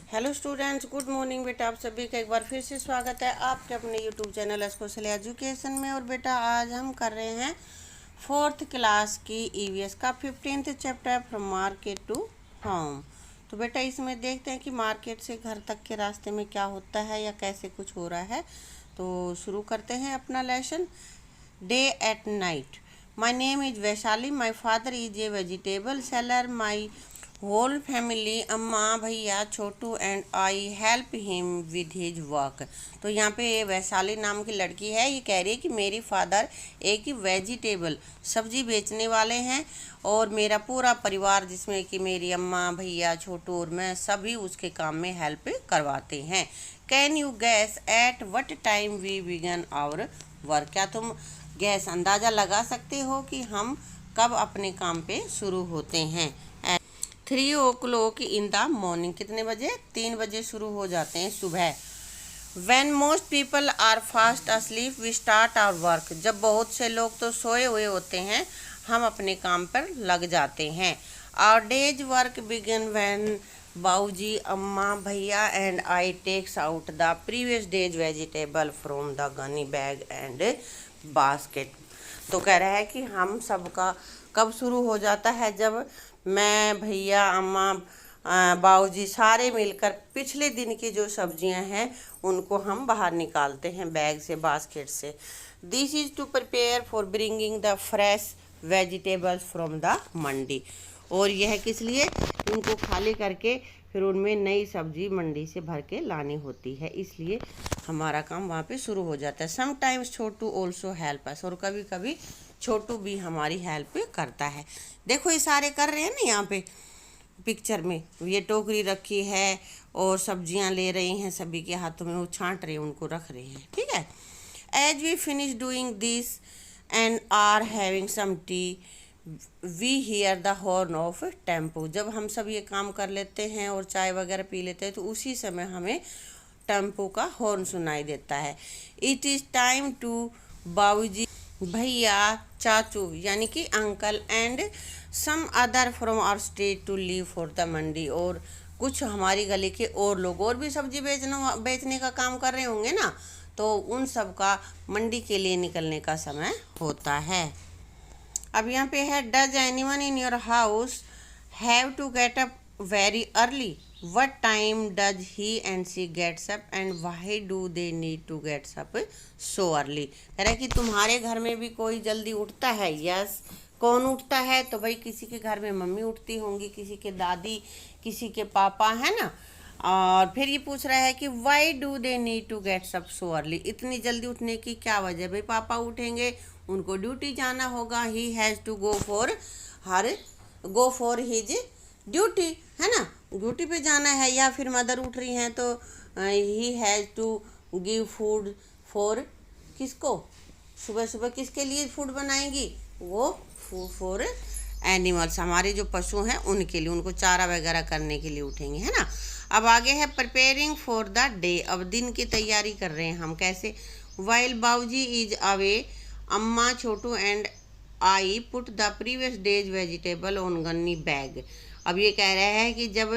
Hello students, good morning बेटा। आप सभी का एक बार फिर से स्वागत है आपके अपने यूट्यूब चैनल स्पेशल एजुकेशन में। और बेटा आज हम कर रहे हैं फोर्थ क्लास की ईवीएस का 15th chapter from market to home. तो बेटा इसमें देखते हैं कि मार्केट से घर तक के रास्ते में क्या होता है या कैसे कुछ हो रहा है। तो शुरू करते हैं अपना lesson. Day at night. My name is Vaishali, my father is a vegetable seller, my whole family, amma, bhaiya, Chhotu and I help him with his work. तो यहाँ पे वैशाली नाम की लड़की है, ये कह रही है कि मेरी फादर एक वेजिटेबल सब्जी बेचने वाले हैं और मेरा पूरा परिवार जिसमें कि मेरी अम्मा, भैया, छोटू और मैं सभी उसके काम में हेल्प करवाते हैं। Can you guess at what time we began our work. क्या तुम गैस अंदाज़ा लगा सकते हो कि हम कब अपने काम पे शुरू होते हैं। 3 o'clock इन द मॉर्निंग। कितने बजे? 3 बजे शुरू हो जाते हैं सुबह। When most people are fast asleep, we start our work। जब बहुत से लोग तो सोए हुए होते हैं, हम अपने काम पर लग जाते हैं। Our day's work begin when बाऊजी, अम्मा, भैया and I takes out the previous days vegetable from the gunny bag and basket. तो कह रहा है कि हम सबका कब शुरू हो जाता है? जब मैं, भैया, अम्मा, बाऊजी सारे मिलकर पिछले दिन की जो सब्जियां हैं उनको हम बाहर निकालते हैं बैग से, बास्केट से। This is to prepare for bringing the fresh vegetables from the mandi. और यह किस लिए? उनको खाली करके फिर उनमें नई सब्जी मंडी से भर के लानी होती है, इसलिए हमारा काम वहाँ पे शुरू हो जाता है। समटाइम्स छोटू ऑल्सो हेल्प अस। और कभी कभी छोटू भी हमारी हेल्प करता है। देखो ये सारे कर रहे हैं ना यहाँ पे पिक्चर में। ये टोकरी रखी है और सब्जियाँ ले रही हैं, सभी के हाथों में वो छांट रहे हैं, उनको रख रहे हैं। ठीक है। As we finish doing this and are having some tea, we hear the horn of tempo. जब हम सब ये काम कर लेते हैं और चाय वगैरह पी लेते हैं तो उसी समय हमें टेम्पो का हॉर्न सुनाई देता है। इट इज़ टाइम टू बाबूजी, भैया, चाचू यानी कि uncle and some other from our state to leave for the mandi. और कुछ हमारी गली के और लोग और भी सब्जी बेचने का काम कर रहे होंगे ना, तो उन सब का मंडी के लिए निकलने का समय होता है। अब यहाँ पे है, does anyone in your house have to get up very early? What time does he and she gets up and why do they need to get up so early? कह रहा है कि तुम्हारे घर में भी कोई जल्दी उठता है? यस। कौन उठता है? तो भाई किसी के घर में मम्मी उठती होंगी, किसी के दादी, किसी के पापा, है ना। और फिर ये पूछ रहा है कि why do they need to get up so early? इतनी जल्दी उठने की क्या वजह? भाई पापा उठेंगे, उनको ड्यूटी जाना होगा। he has to go for his duty, है ना, ड्यूटी पे जाना है। या फिर मदर उठ रही हैं तो he has to give food for, किसको? सुबह सुबह किसके लिए फूड बनाएंगी? वो फूड फॉर एनिमल्स, हमारे जो पशु हैं उनके लिए, उनको चारा वगैरह करने के लिए उठेंगे, है ना। अब आगे है प्रिपेयरिंग फॉर द डे। अब दिन की तैयारी कर रहे हैं हम। कैसे? While बाऊजी is away, amma, Chhotu and I put the previous days vegetable on gunny bag. अब ये कह रहा है कि जब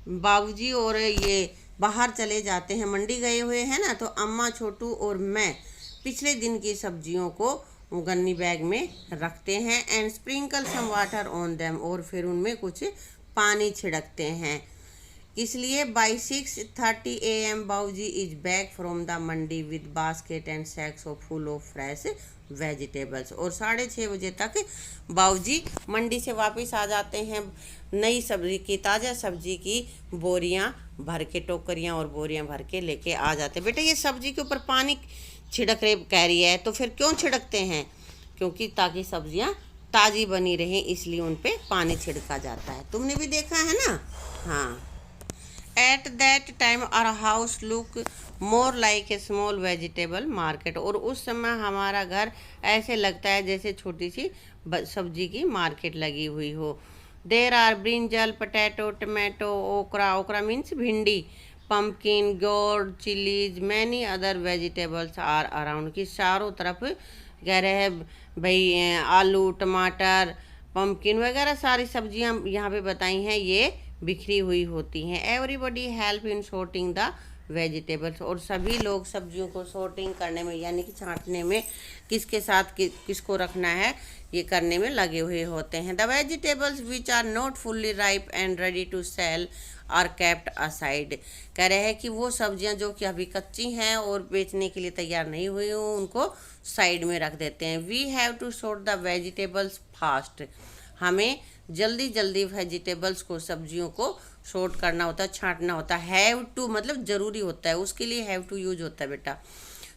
बाबूजी और ये बाहर चले जाते हैं, मंडी गए हुए हैं ना, तो अम्मा, छोटू और मैं पिछले दिन की सब्जियों को गन्नी बैग में रखते हैं। And sprinkle some water on them. और फिर उनमें कुछ पानी छिड़कते हैं। इसलिए by 6:30 AM Bauji is back from the mandi with basket and sacks of full of fresh vegetables. और 6:30 बजे तक बाऊजी मंडी से वापस आ जाते हैं, नई सब्जी की, ताज़ा सब्जी की बोरियां भर के, टोकरियां और बोरियां भर के लेके आ जाते हैं। बेटा ये सब्जी के ऊपर पानी छिड़क रहे कह रही है, तो फिर क्यों छिड़कते हैं? क्योंकि ताकि सब्जियां ताज़ी बनी रहें, इसलिए उन पे पानी छिड़का जाता है। तुमने भी देखा है ना। हाँ। At that time our house look more like a small vegetable market. और उस समय हमारा घर ऐसे लगता है जैसे छोटी सी सब्जी की मार्केट लगी हुई हो। There are brinjal, potato, tomato, okra, okra means bhindi, pumpkin, gourd, chillies, many other vegetables are around. की चारों तरफ कह रहे हैं भाई आलू, टमाटर, पम्पकिन वगैरह सारी सब्जियां यहाँ पे बताई हैं, ये बिखरी हुई होती हैं। Everybody help in sorting the vegetables, और सभी लोग सब्जियों को सॉर्टिंग करने में यानी कि छांटने में किसके साथ किसको रखना है ये करने में लगे हुए होते हैं। The vegetables which are not fully ripe and ready to sell are kept aside. कह रहे हैं कि वो सब्जियां जो कि अभी कच्ची हैं और बेचने के लिए तैयार नहीं हुई हो उनको साइड में रख देते हैं। We have to sort the vegetables fast, हमें जल्दी जल्दी वेजिटेबल्स को सब्जियों को सॉर्ट करना होता है, छांटना होता है। हैव टू मतलब ज़रूरी होता है, उसके लिए हैव टू यूज होता है बेटा।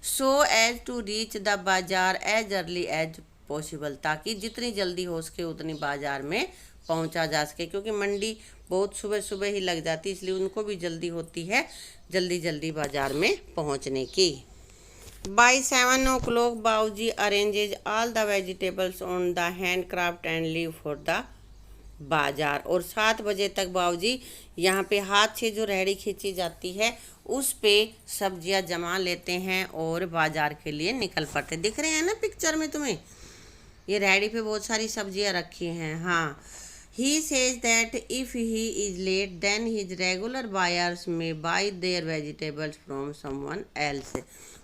So as to reach the bazaar as early as possible, ताकि जितनी जल्दी हो सके उतनी बाजार में पहुंचा जा सके, क्योंकि मंडी बहुत सुबह सुबह ही लग जाती है, इसलिए उनको भी जल्दी होती है जल्दी जल्दी बाजार में पहुंचने की। By 7 o'clock Bauji arranges all the vegetables on the hand craft and leave for the bazaar, और 7 बजे तक बाऊजी यहाँ पे हाथ से जो रेहड़ी खींची जाती है उस पे सब्जियाँ जमा लेते हैं और बाजार के लिए निकल पड़ते। दिख रहे हैं ना पिक्चर में तुम्हें, ये रेहड़ी पे बहुत सारी सब्जियाँ रखी हैं। हाँ, he says that if he is late then his regular buyers may buy their vegetables from someone else.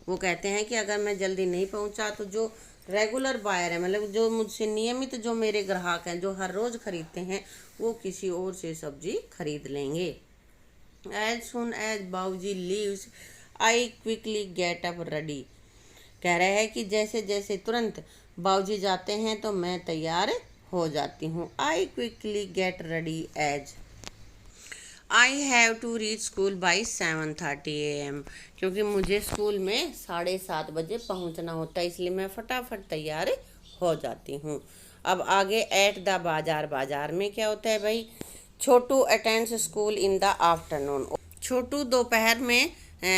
वो कहते हैं कि अगर मैं जल्दी नहीं पहुंचा तो जो रेगुलर बायर है, मतलब जो मुझसे नियमित जो मेरे ग्राहक हैं जो हर रोज़ खरीदते हैं, वो किसी और से सब्जी खरीद लेंगे। As soon as Bauji leaves I quickly get up ready. कह रहे हैं कि जैसे जैसे तुरंत बाऊजी जाते हैं तो मैं तैयार हो जाती हूँ। I quickly get ready as I have to reach school by 7:30 AM, क्योंकि मुझे स्कूल में 7:30 बजे पहुंचना होता है, इसलिए मैं फटाफट तैयार हो जाती हूँ। अब आगे एट द बाजार, बाजार में क्या होता है भाई। Chhotu attends school in the afternoon, Chhotu दोपहर में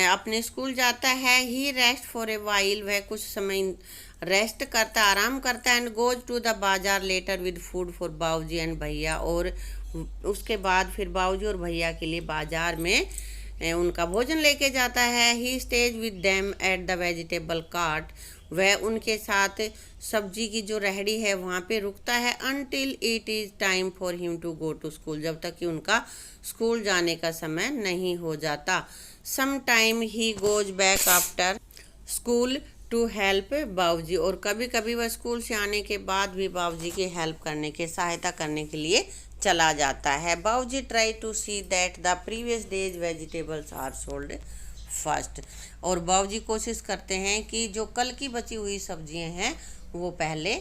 अपने स्कूल जाता है। He rest for a while, वह कुछ समय रेस्ट करता आराम करता है। And goes to the bazaar later with food for Bauji and bhaiya, और उसके बाद फिर बाऊजी और भैया के लिए बाजार में उनका भोजन लेके जाता है। He stays with them at the vegetable cart, वह उनके साथ सब्जी की जो रेहड़ी है वहाँ पे रुकता है। Until it is time for him to go to school, जब तक कि उनका स्कूल जाने का समय नहीं हो जाता। Some time he goes back after school to help Bauji, और कभी कभी वह स्कूल से आने के बाद भी बाऊजी की हेल्प करने के सहायता करने के लिए चला जाता है। Bauji try to see that the previous days vegetables are sold first, और बाऊजी कोशिश करते हैं कि जो कल की बची हुई सब्जियां हैं वो पहले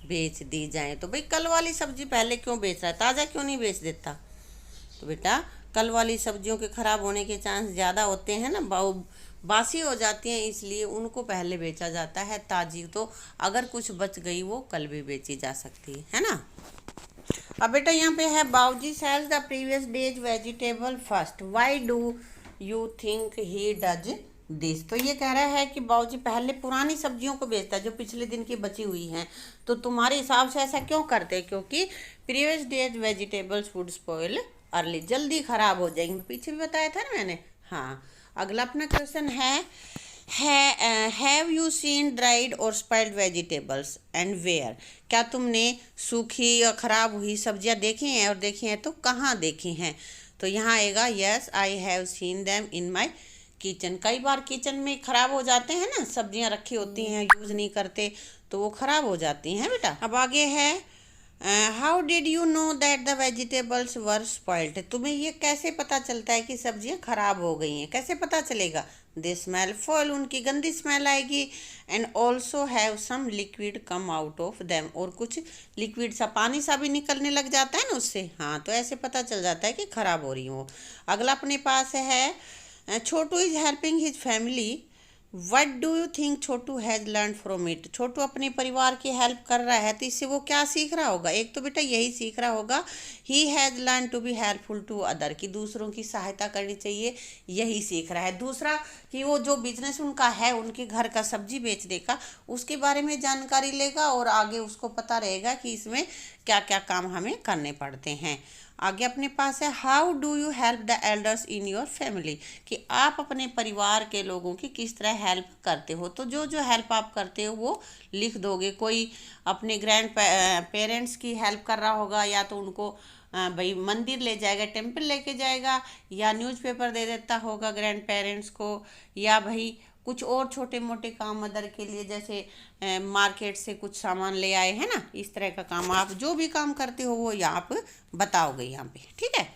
बेच दी जाएं। तो भाई कल वाली सब्जी पहले क्यों बेच रहा है, ताज़ा क्यों नहीं बेच देता। तो बेटा कल वाली सब्जियों के ख़राब होने के चांस ज़्यादा होते हैं ना, बासी हो जाती हैं, इसलिए उनको पहले बेचा जाता है। ताज़ी तो अगर कुछ बच गई वो कल भी बेची जा सकती है ना। अब बेटा यहाँ पे है Bauji sells the previous days vegetable first, why do you think he does this. तो ये कह रहा है कि बाऊजी पहले पुरानी सब्जियों को बेचता है जो पिछले दिन की बची हुई हैं, तो तुम्हारे हिसाब से ऐसा क्यों करते हैं। क्योंकि previous days vegetables would spoil early, जल्दी खराब हो जाएंगे, पीछे भी बताया था ना मैंने। हाँ, अगला अपना क्वेश्चन है हैव यू सीन ड्राइड और स्पाइल्ड वेजिटेबल्स एंड वेयर। क्या तुमने सूखी या ख़राब हुई सब्जियां देखी हैं, और देखी हैं तो कहाँ देखी हैं। तो यहाँ आएगा yes I have seen them in my kitchen. कई बार किचन में ख़राब हो जाते हैं ना, सब्जियां रखी होती हैं यूज़ नहीं करते तो वो ख़राब हो जाती हैं बेटा। अब आगे है how did you know that the vegetables were spoiled. तुम्हें ये कैसे पता चलता है कि सब्जियां खराब हो गई हैं, कैसे पता चलेगा। दे स्मेल फॉल, उनकी गंदी स्मेल आएगी। And also have some liquid come out of them, और कुछ लिक्विड सा पानी सा भी निकलने लग जाता है ना उससे। हाँ, तो ऐसे पता चल जाता है कि ख़राब हो रही हो। अगला अपने पास है Chhotu is helping his family, what do you think Chhotu has learn from it. Chhotu अपने परिवार की हेल्प कर रहा है तो इससे वो क्या सीख रहा होगा। एक तो बेटा यही सीख रहा होगा he has learn to be helpful to other, कि दूसरों की सहायता करनी चाहिए, यही सीख रहा है। दूसरा कि वो जो बिजनेस उनका है, उनके घर का सब्जी बेचने का, उसके बारे में जानकारी लेगा और आगे उसको पता रहेगा कि इसमें क्या क्या काम हमें करने पड़ते हैं। आगे अपने पास है how do you help the elders in your family, कि आप अपने परिवार के लोगों की किस तरह हेल्प करते हो। तो जो जो हेल्प आप करते हो वो लिख दोगे। कोई अपने ग्रैंड पेरेंट्स की हेल्प कर रहा होगा, या तो उनको भाई मंदिर ले जाएगा, टेम्पल लेके जाएगा, या न्यूज़पेपर दे देता होगा ग्रैंड पेरेंट्स को, या भाई कुछ और छोटे मोटे काम मदर के लिए, जैसे मार्केट से कुछ सामान ले आए हैं ना, इस तरह का काम आप जो भी काम करते हो वो यहाँ आप बताओगे यहाँ पे, ठीक है।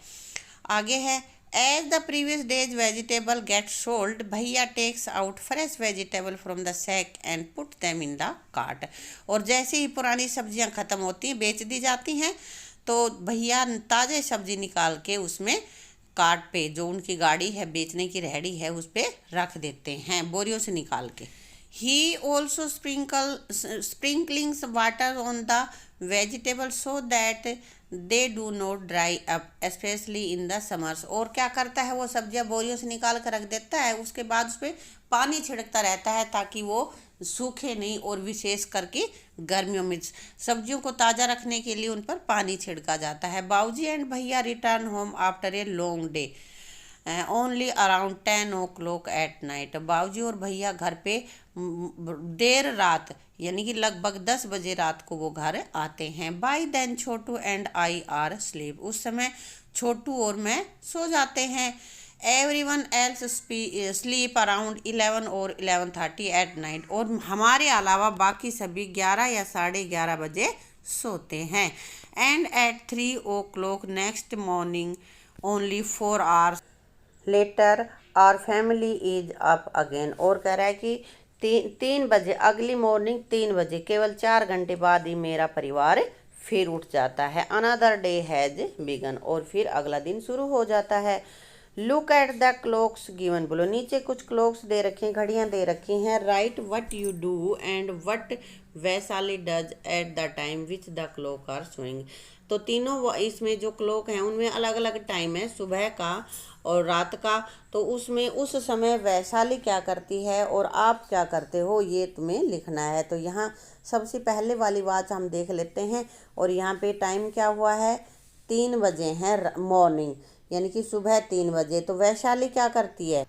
आगे है, as the previous days vegetable get sold, bhaiya takes out fresh vegetable from the sack and put them in the cart. और जैसे ही पुरानी सब्जियां खत्म होती हैं, बेच दी जाती हैं, तो भैया ताज़े सब्जी निकाल के उसमें कार्ट पे, जो उनकी गाड़ी है बेचने की रेहड़ी है, उस पर रख देते हैं बोरियों से निकाल के। He also sprinklings water on the vegetable so that they do not dry up specially in the summers. और क्या करता है, वो सब्जियां बोरियों से निकाल कर रख देता है, उसके बाद उस पर पानी छिड़कता रहता है ताकि वो सूखे नहीं, और विशेष करके गर्मियों में सब्जियों को ताज़ा रखने के लिए उन पर पानी छिड़का जाता है। बाबूजी एंड भैया return home after a long day only around 10 o'clock at night. बाबूजी और भैया घर पे देर रात यानी कि लगभग 10 बजे रात को वो घर आते हैं। By then Chhotu and I are sleep, उस समय छोटू और मैं सो जाते हैं। एवरीवन एल्स स्लीप अराउंड 11 और 11:30 एट नाइट, और हमारे अलावा बाकी सभी 11 या 11:30 बजे सोते हैं। And at 3 o'clock next morning only 4 hours later our family is up again. और कह रहा है कि 3 बजे, अगली मॉर्निंग 3 बजे, केवल 4 घंटे बाद ही मेरा परिवार फिर उठ जाता है। अनदर डे हैज बिगन, और फिर अगला दिन शुरू हो जाता है। Look at the clocks given below, नीचे कुछ क्लॉक्स दे रखे हैं, घड़ियां दे रखी हैं। Right what you do and what Vaishali does at the time which the clock are showing. तो तीनों इसमें जो क्लॉक हैं उनमें अलग अलग टाइम है, सुबह का और रात का। तो उसमें उस समय वैशाली क्या करती है और आप क्या करते हो, ये तुम्हें लिखना है। तो यहाँ सबसे पहले वाली बात हम देख लेते हैं, और यहाँ पे टाइम क्या हुआ है, 3 बजे हैं मॉर्निंग, यानी कि सुबह 3 बजे। तो वैशाली क्या करती है,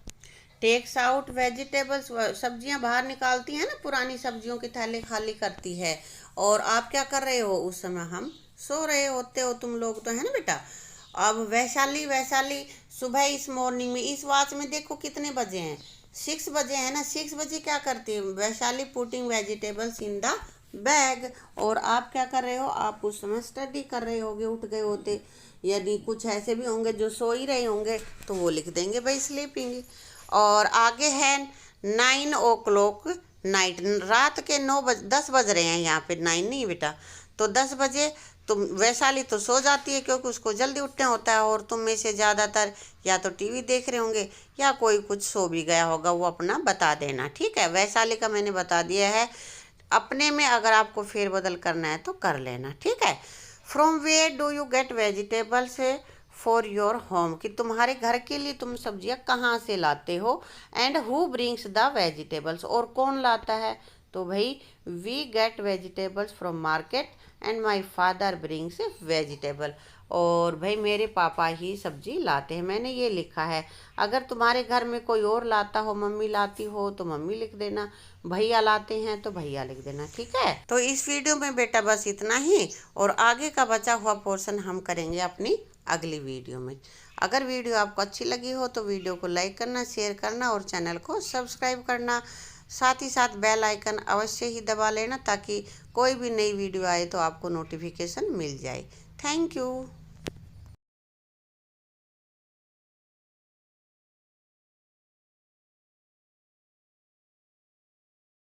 टेक्स आउट वेजिटेबल्स, सब्जियां बाहर निकालती है ना, पुरानी सब्जियों के थैले खाली करती है। और आप क्या कर रहे हो, उस समय हम सो रहे होते हो तुम लोग, तो है ना बेटा। अब वैशाली सुबह इस मॉर्निंग में, इस वॉच में देखो कितने बजे हैं, 6 बजे है ना। 6 बजे क्या करती है Vaishali, putting vegetables in the bag. और आप क्या कर रहे हो, आप उस समय स्टडी कर रहे होगे, उठ गए होते, यानी कुछ ऐसे भी होंगे जो सो ही रहे होंगे, तो वो लिख देंगे भाई स्लीपिंग। और आगे है 9 o'clock नाइट, रात के 10 बज रहे हैं, यहाँ पे 9 नहीं बेटा। तो 10 बजे तो वैशाली तो सो जाती है क्योंकि उसको जल्दी उठना होता है, और तुम में से ज़्यादातर या तो टीवी देख रहे होंगे या कोई कुछ सो भी गया होगा, वो अपना बता देना, ठीक है। वैशाली का मैंने बता दिया है, अपने में अगर आपको फेरबदल करना है तो कर लेना, ठीक है। From where do you get vegetables for your home, कि तुम्हारे घर के लिए तुम सब्जियां कहाँ से लाते हो। And who brings the vegetables, और कौन लाता है, तो भाई we get vegetables from market and my father brings vegetable, और भाई मेरे पापा ही सब्जी लाते हैं, मैंने ये लिखा है। अगर तुम्हारे घर में कोई और लाता हो, मम्मी लाती हो तो मम्मी लिख देना, भैया लाते हैं तो भैया लिख देना, ठीक है। तो इस वीडियो में बेटा बस इतना ही, और आगे का बचा हुआ पोर्शन हम करेंगे अपनी अगली वीडियो में। अगर वीडियो आपको अच्छी लगी हो तो वीडियो को लाइक करना, शेयर करना और चैनल को सब्सक्राइब करना। साथ ही साथ बेल आइकन अवश्य ही दबा लेना ताकि कोई भी नई वीडियो आए तो आपको नोटिफिकेशन मिल जाए। Thank you.